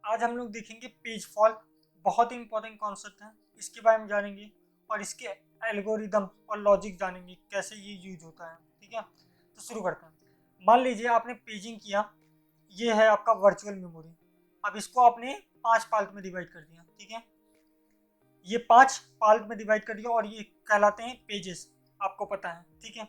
आज हम लोग देखेंगे पेज फॉल्ट। बहुत ही इंपॉर्टेंट कॉन्सेप्ट है, इसके बारे में जानेंगे और इसके एल्गोरिदम और लॉजिक जानेंगे कैसे ये यूज होता है। ठीक है, तो शुरू करते हैं। मान लीजिए आपने पेजिंग किया, ये है आपका वर्चुअल मेमोरी। अब इसको आपने 5 पार्ट में डिवाइड कर दिया। ठीक है, ये 5 पार्ट में डिवाइड कर दिया और ये कहलाते हैं पेजेस, आपको पता है। ठीक है,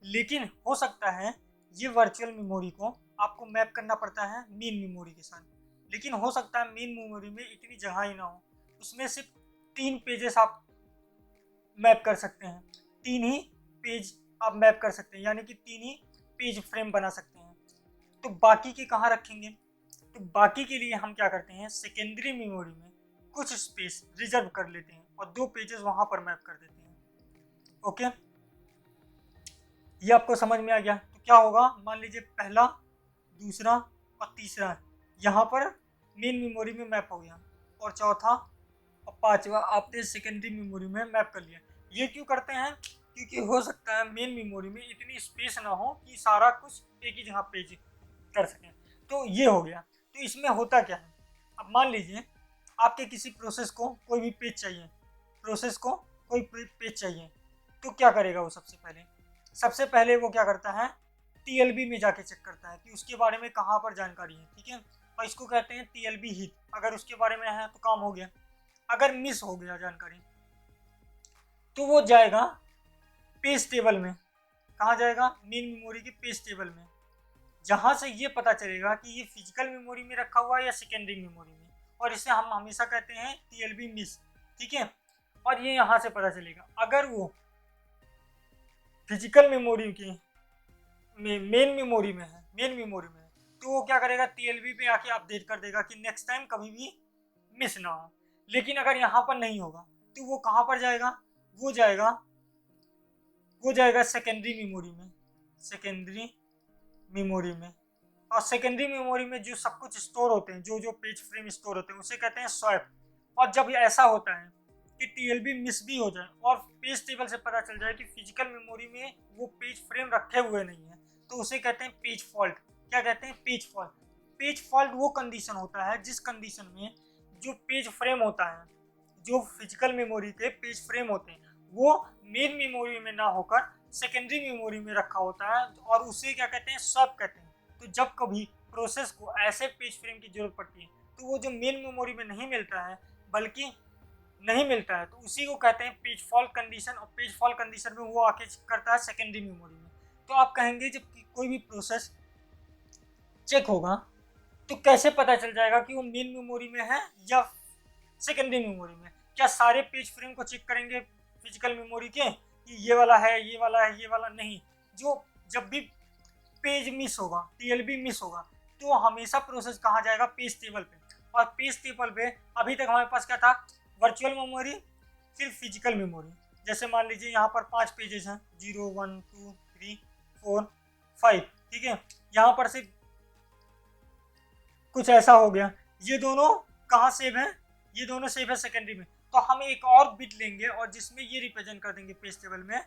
लेकिन हो सकता है ये वर्चुअल मेमोरी को आपको मैप करना पड़ता है मेन मेमोरी के साथ। लेकिन हो सकता है मेन मेमोरी में इतनी जगह ही ना हो, उसमें सिर्फ 3 पेजेस आप मैप कर सकते हैं। 3 ही पेज आप मैप कर सकते हैं, यानी कि 3 ही पेज फ्रेम बना सकते हैं। तो बाकी के कहाँ रखेंगे? तो बाकी के लिए हम क्या करते हैं, सेकेंडरी मेमोरी में कुछ स्पेस रिजर्व कर लेते हैं और 2 पेजेस वहां पर मैप कर देते हैं। ओके, ये आपको समझ में आ गया? तो क्या होगा, मान लीजिए पहला, दूसरा और तीसरा यहाँ पर मेन मेमोरी में मैप हो गया और चौथा और पांचवा आपने सेकेंडरी मेमोरी में मैप कर लिया। ये क्यों करते हैं? क्योंकि हो सकता है मेन मेमोरी में इतनी स्पेस ना हो कि सारा कुछ एक ही जगह पेज कर सकें। तो ये हो गया। तो इसमें होता क्या है, अब मान लीजिए आपके किसी प्रोसेस को कोई भी पेज चाहिए, प्रोसेस को कोई पेज चाहिए, तो क्या करेगा वो? सबसे पहले वो क्या करता है, टीएलबी में जाके चेक करता है कि उसके बारे में कहाँ पर जानकारी है। ठीक है, और इसको कहते हैं टीएलबी हिट। अगर उसके बारे में है तो काम हो गया। अगर मिस हो गया जानकारी तो वो जाएगा पेज टेबल में। कहाँ जाएगा? मेन मेमोरी के पेज टेबल में, जहाँ से ये पता चलेगा कि ये फिजिकल मेमोरी में रखा हुआ है या सेकेंडरी मेमोरी में, और इसे हम हमेशा कहते हैं टीएलबी मिस। ठीक है, और ये यहाँ से पता चलेगा। अगर वो फिजिकल मेमोरी की मेन मेमोरी में है, तो वो क्या करेगा, टीएलबी पे आके अपडेट कर देगा कि नेक्स्ट टाइम कभी भी मिस ना हो। लेकिन अगर यहाँ पर नहीं होगा तो वो कहाँ पर जाएगा? वो जाएगा सेकेंडरी मेमोरी में। और सेकेंडरी मेमोरी में जो सब कुछ स्टोर होते हैं, जो पेज फ्रेम स्टोर होते हैं, उसे कहते हैं स्वैप। और जब ऐसा होता है कि टीएलबी मिस भी हो जाए और पेज टेबल से पता चल जाए कि फिजिकल मेमोरी में वो पेज फ्रेम रखे हुए नहीं है, तो उसे कहते हैं पेज फॉल्ट। क्या कहते हैं? Page fault. पेज फॉल्ट वो कंडीशन होता है जिस कंडीशन में जो पेज फ्रेम होता है, जो फिजिकल मेमोरी के पेज फ्रेम होते हैं, वो मेन मेमोरी में ना होकर सेकेंडरी मेमोरी में रखा होता है, और उसे क्या कहते हैं? स्वैप कहते हैं। तो जब कभी प्रोसेस को ऐसे पेज फ्रेम की जरूरत पड़ती है तो वो जो मेन मेमोरी में नहीं मिलता है, तो उसी को कहते हैं पेज फॉल्ट कंडीशन। और पेज फॉल्ट कंडीशन में वो आके करता है सेकेंडरी मेमोरी में। तो आप कहेंगे जब कोई भी प्रोसेस चेक होगा तो कैसे पता चल जाएगा कि वो मेन मेमोरी में है या सेकेंडरी मेमोरी में? क्या सारे पेज फ्रेम को चेक करेंगे फिजिकल मेमोरी के कि ये वाला है, ये वाला है, ये वाला नहीं? जो जब भी पेज मिस होगा, टीएलबी मिस होगा, तो हमेशा प्रोसेस कहाँ जाएगा? पेज टेबल पे। और पेज टेबल पे अभी तक हमारे पास क्या था? वर्चुअल मेमोरी, फिर फिजिकल मेमोरी। जैसे मान लीजिए यहाँ पर 5 पेजेस हैं, 0, 1, 2, 3, 4, 5। ठीक है, यहाँ पर से कुछ ऐसा हो गया, ये दोनों कहाँ सेव है? ये दोनों सेव है सेकेंडरी में। तो हम एक और बिट लेंगे और जिसमें ये रिप्रेजेंट कर देंगे पेज टेबल में।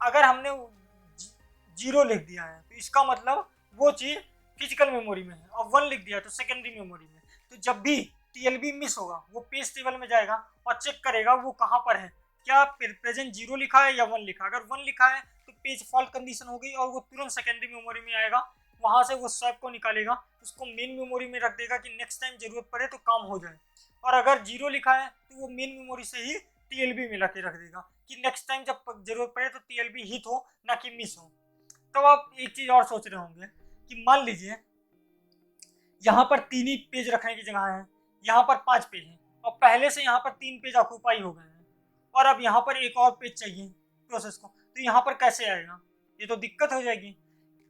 अगर हमने 0 लिख दिया है तो इसका मतलब वो चीज फिजिकल मेमोरी में है, और 1 लिख दिया तो सेकेंडरी मेमोरी में। तो जब भी टीएलबी मिस होगा वो पेज टेबल में जाएगा और चेक करेगा वो कहाँ पर है, क्या प्रेजेंट 0 लिखा है या 1 लिखा है। अगर 1 लिखा है तो पेज फॉल्ट कंडीशन हो गई और वो तुरंत सेकेंडरी मेमोरी में आएगा। वहां से वो स्वैप को निकालेगा, उसको मेन मेमोरी में रख देगा कि नेक्स्ट टाइम जरूरत पड़े तो काम हो जाए। और अगर 0 लिखा है तो वो मेन मेमोरी से ही टीएलबी मिला के रख देगा कि नेक्स्ट टाइम जब जरूरत पड़े तो टीएलबी हिट हो, ना कि मिस हो। तो आप एक चीज और सोच रहे होंगे कि मान लीजिए यहाँ पर 3 ही पेज रखने की जगह है, यहाँ पर 5 पेज हैं और पहले से यहाँ पर 3 पेज ऑक्यूपाई हो गए हैं, और अब यहाँ पर एक और पेज चाहिए प्रोसेस को, तो यहाँ पर कैसे आएगा? ये तो दिक्कत हो जाएगी।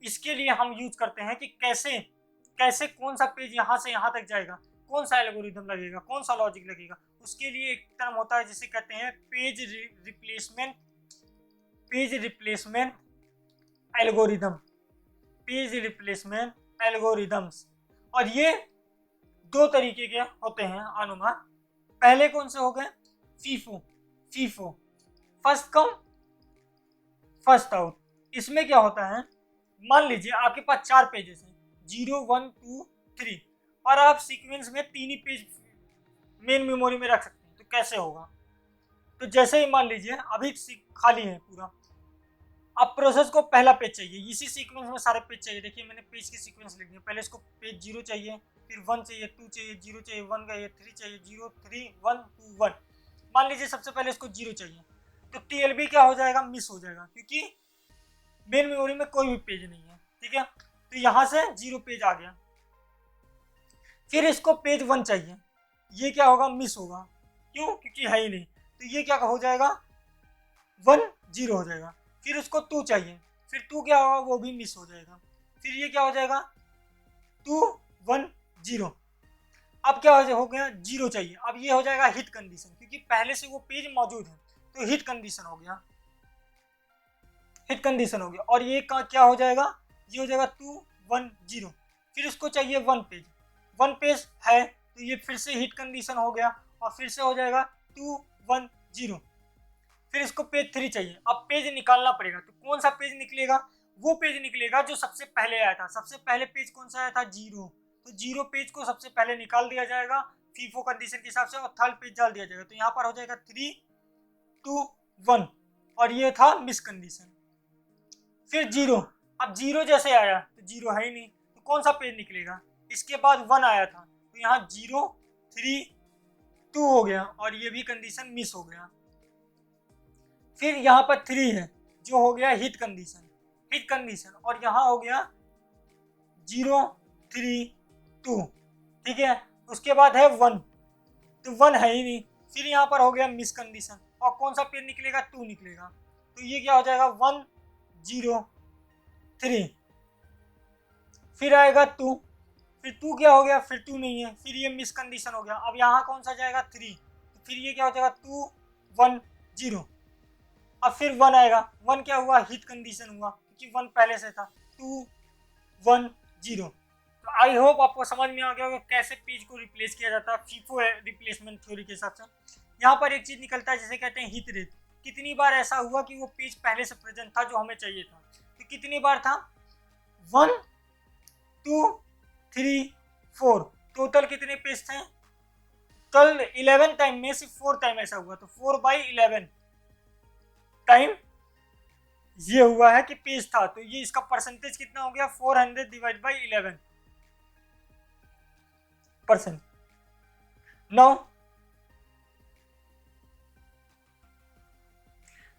इसके लिए हम यूज करते हैं कि कैसे कौन सा पेज यहाँ से यहाँ तक जाएगा, कौन सा एल्गोरिथम लगेगा, कौन सा लॉजिक लगेगा। उसके लिए एक टर्म होता है जिसे कहते हैं page replacement algorithm. Page replacement algorithms. और ये 2 तरीके के होते हैं अनुमान। पहले कौन से हो गए? FIFO, first come first out. इसमें क्या होता है, मान लीजिए आपके पास 4 पेजेस हैं, 0, 1, 2, 3, और आप सीक्वेंस में 3 ही पेज मेन मेमोरी में रख सकते हैं। तो कैसे होगा? तो जैसे ही मान लीजिए अभी खाली है पूरा, अब प्रोसेस को पहला पेज चाहिए, इसी सीक्वेंस में सारे पेज चाहिए। देखिए मैंने पेज की सीक्वेंस लिख दी। पहले इसको पेज 0 चाहिए, फिर 1 चाहिए, 2 चाहिए, 0 चाहिए, 1 चाहिए, 3 चाहिए, 0, 3, 1, 2, 1। मान लीजिए सबसे पहले इसको 0 चाहिए, तो टीएलबी क्या हो जाएगा? मिस हो जाएगा, क्योंकि मेन मेमोरी में कोई भी पेज नहीं है। ठीक है, तो यहाँ से 0 पेज आ गया। फिर इसको पेज 1 चाहिए, ये क्या होगा? मिस होगा। क्यों? क्योंकि है ही नहीं। तो ये क्या हो जाएगा? 1 0 हो जाएगा। फिर उसको 2 चाहिए, फिर 2 क्या होगा? वो भी मिस हो जाएगा। फिर ये क्या हो जाएगा? 2 1 0। अब क्या हो गया? 0 चाहिए। अब ये हो जाएगा हिट कंडीशन, क्योंकि पहले से वो पेज मौजूद है, तो हिट कंडीशन हो गया, हिट कंडीशन हो गया। और ये क्या हो जाएगा? ये हो जाएगा 2 1 0। फिर उसको चाहिए 1 पेज, 1 पेज है, तो ये फिर से हिट कंडीशन हो गया, और फिर से हो जाएगा 2 1 0। फिर इसको पेज 3 चाहिए। अब पेज निकालना पड़ेगा, तो कौन सा पेज निकलेगा? वो पेज निकलेगा जो सबसे पहले आया था। सबसे पहले पेज कौन सा आया था? 0। तो 0 पेज को सबसे पहले निकाल दिया जाएगा फीफो कंडीशन के हिसाब से, और थर्ड पेज डाल दिया जाएगा। तो यहाँ पर हो जाएगा 3 2 1, और ये था मिस कंडीशन। फिर 0। अब 0 जैसे आया तो 0 है ही नहीं, तो कौन सा पेज निकलेगा? इसके बाद 1 आया था, तो यहाँ 0 3 2 हो गया, और ये भी कंडीशन मिस हो गया। फिर यहाँ पर 3 है, जो हो गया हिट कंडीशन, हिट कंडीशन, और यहाँ हो गया 0 3 2। ठीक है, उसके बाद है 1, तो 1 है ही नहीं। फिर यहाँ पर हो गया मिस कंडीशन, और कौन सा पेज निकलेगा? 2 निकलेगा। तो ये क्या हो जाएगा? 1 0 3। फिर आएगा 2, फिर 2 क्या हो गया? फिर 2 नहीं है, फिर ये मिस कंडीशन हो गया। अब यहाँ कौन सा जाएगा? 3, तो फिर ये क्या हो जाएगा? 2 1 0। अब फिर 1 आएगा, 1 क्या हुआ? हिट कंडीशन हुआ, क्योंकि 1 पहले से था। 2 1 0। तो आई होप आपको समझ में आ गया होगा कैसे पेज को रिप्लेस किया जाता है फीफो रिप्लेसमेंट थ्योरी के हिसाब से। यहाँ पर एक चीज निकलता है जिसे कहते हैं हिट रेट। कितनी बार ऐसा हुआ कि वो पेज पहले से प्रेजेंट था जो हमें चाहिए था? तो कितनी बार था? 1 2 3 4। टोटल कितने पेज थे? कल 11 टाइम में सिर्फ 4 टाइम ऐसा हुआ, तो 4/11 टाइम ये हुआ है कि पेज था। तो ये इसका परसेंटेज कितना हो गया? 400 डिवाइड बाई 11%।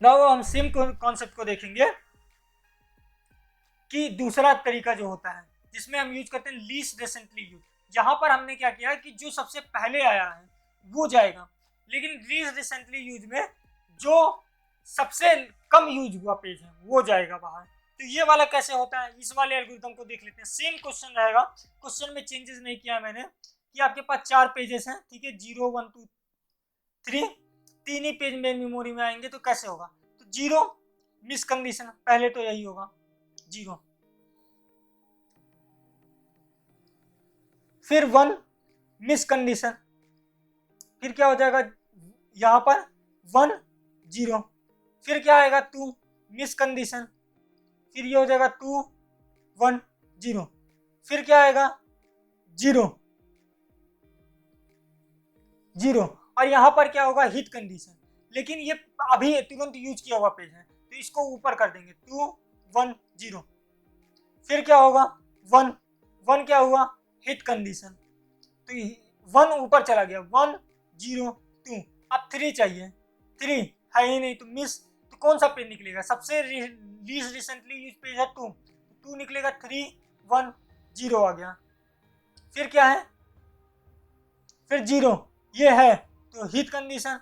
नाउ हम सेम कॉन्सेप्ट को देखेंगे कि दूसरा तरीका जो होता है जिसमें हम यूज करते हैं लीस्ट रिसेंटली यूज। यहाँ पर हमने क्या किया कि जो सबसे पहले आया है वो जाएगा, लेकिन लीस्ट रिसेंटली यूज में जो सबसे कम यूज हुआ पेज है वो जाएगा बाहर। तो ये वाला कैसे होता है, इस वाले एल्गोरिथम को देख लेते हैं। सेम क्वेश्चन रहेगा, क्वेश्चन में चेंजेस नहीं किया मैंने, कि आपके पास 4 पेजेस हैं, ठीक है, 0 1 2 3, 3 ही पेज मेन मेमोरी में आएंगे। तो कैसे होगा? तो 0 मिस कंडीशन, पहले तो यही होगा 0, फिर 1 मिस कंडीशन, फिर क्या हो जाएगा यहाँ पर 1 0, फिर क्या आएगा 2 मिस कंडीशन, फिर ये हो जाएगा 2 1 0, फिर क्या आएगा 0 0, और यहाँ पर क्या होगा? Hit condition. लेकिन ये अभी तुरंत यूज किया हुआ पेज है, तो इसको ऊपर कर देंगे 2 1 0, फिर क्या होगा 1 1 क्या हुआ? हिट कंडीशन, तो 1 ऊपर चला गया 1 0 2। अब 3 चाहिए, 3 है ही नहीं, तो मिस। तो कौन सा पेज निकलेगा? सबसे लीस्ट रिसेंटली यूज पेज है 2, 2 निकलेगा, 3 1 0 आ गया। फिर क्या है? फिर 0 ये है, तो हिट कंडीशन,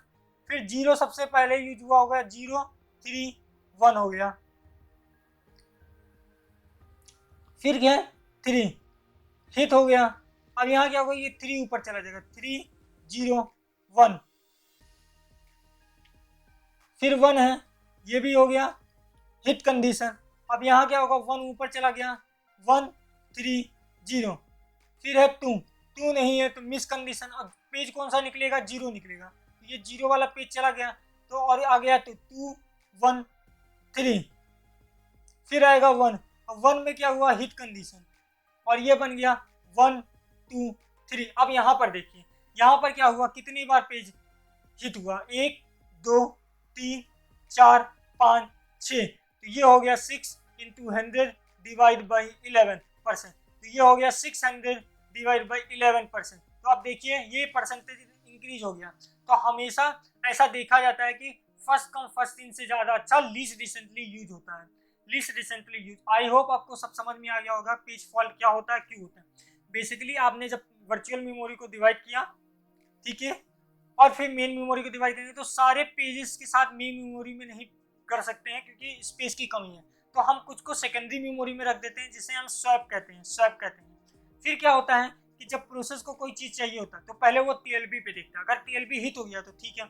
फिर 0 सबसे पहले यूज हुआ होगा, 0 3 1 हो गया, फिर क्या है? 3 हिट हो गया। अब यहाँ क्या होगा? ये 3 ऊपर चला जाएगा, 3 0 1, फिर 1 है, ये भी हो गया हिट कंडीशन। अब यहाँ क्या होगा? 1 ऊपर चला गया, 1 3 0, फिर है 2 2 नहीं है, तो मिस कंडीशन। अब पेज कौन सा निकलेगा? 0 निकलेगा, तो ये 0 वाला पेज चला गया, तो और आ गया तो 2 1 3, फिर आएगा 1। अब 1 में क्या हुआ? हिट कंडीशन, और ये बन गया 1 2 3। अब यहाँ पर देखिए, यहाँ पर क्या हुआ, कितनी बार पेज हिट हुआ, 1 2 3 4 5 6। तो ये हो गया 6 इंटू 100 डिवाइड बाई 11%। तो ये हो गया 600 डिवाइड बाई 11%। तो आप देखिए ये परसेंटेज इंक्रीज हो गया। तो हमेशा ऐसा देखा जाता है कि फर्स्ट कम फर्स्ट इन से ज़्यादा अच्छा लीस्ट रिसेंटली यूज होता है। Least recently use, I hope आपको सब समझ में आ गया होगा पेज फॉल्ट क्या होता है, क्यों होता है। बेसिकली आपने जब वर्चुअल मेमोरी को डिवाइड किया, ठीक है, और फिर मेन मेमोरी को डिवाइड करेंगे, तो सारे पेजेस के साथ मेन मेमोरी में नहीं कर सकते हैं क्योंकि स्पेस की कमी है। तो हम कुछ को सेकेंडरी मेमोरी में रख देते हैं जिसे हम स्वैप कहते हैं, स्वैप कहते हैं। फिर क्या होता है कि जब प्रोसेस को कोई चीज़ चाहिए होता है तो पहले वो टीएलबी पे देखता है। अगर टीएलबी हिट हो गया तो ठीक है,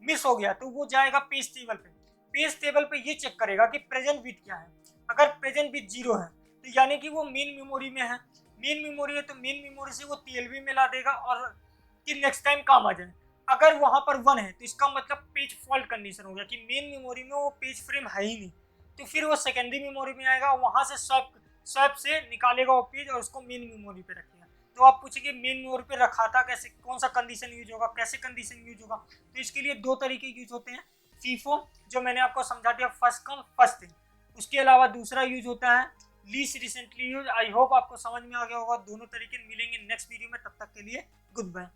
मिस हो गया तो वो जाएगा पेज टेबल पे। पेज टेबल पे ये चेक करेगा कि प्रेजेंट बिट क्या है। अगर प्रेजेंट बिट 0 है तो यानी कि वो मेन मेमोरी में है। मेन मेमोरी है तो मेन मेमोरी से वो टीएलबी में ला देगा और कि नेक्स्ट टाइम काम आ जाए। अगर वहां पर 1 है तो इसका मतलब पेज फॉल्ट कंडीशन हो गया कि मेन मेमोरी में वो पेज फ्रेम है ही नहीं। तो फिर वो सेकेंडरी मेमोरी में आएगा, वहां से स्वैप से निकालेगा वो पेज और उसको मेन मेमोरी पे रखेगा। तो आप पूछेंगे मेन मेमोरी पे रखा था कैसे, कौन सा कंडीशन यूज होगा, कैसे कंडीशन यूज होगा। तो इसके लिए 2 तरीके यूज होते हैं। फीफो जो मैंने आपको समझा दिया, फर्स्ट कम फर्स्ट थिंग। उसके अलावा दूसरा यूज होता है least recently use. I hope आपको समझ में आ गया होगा। दोनों तरीके मिलेंगे नेक्स्ट वीडियो में, तब तक के लिए गुड बाय।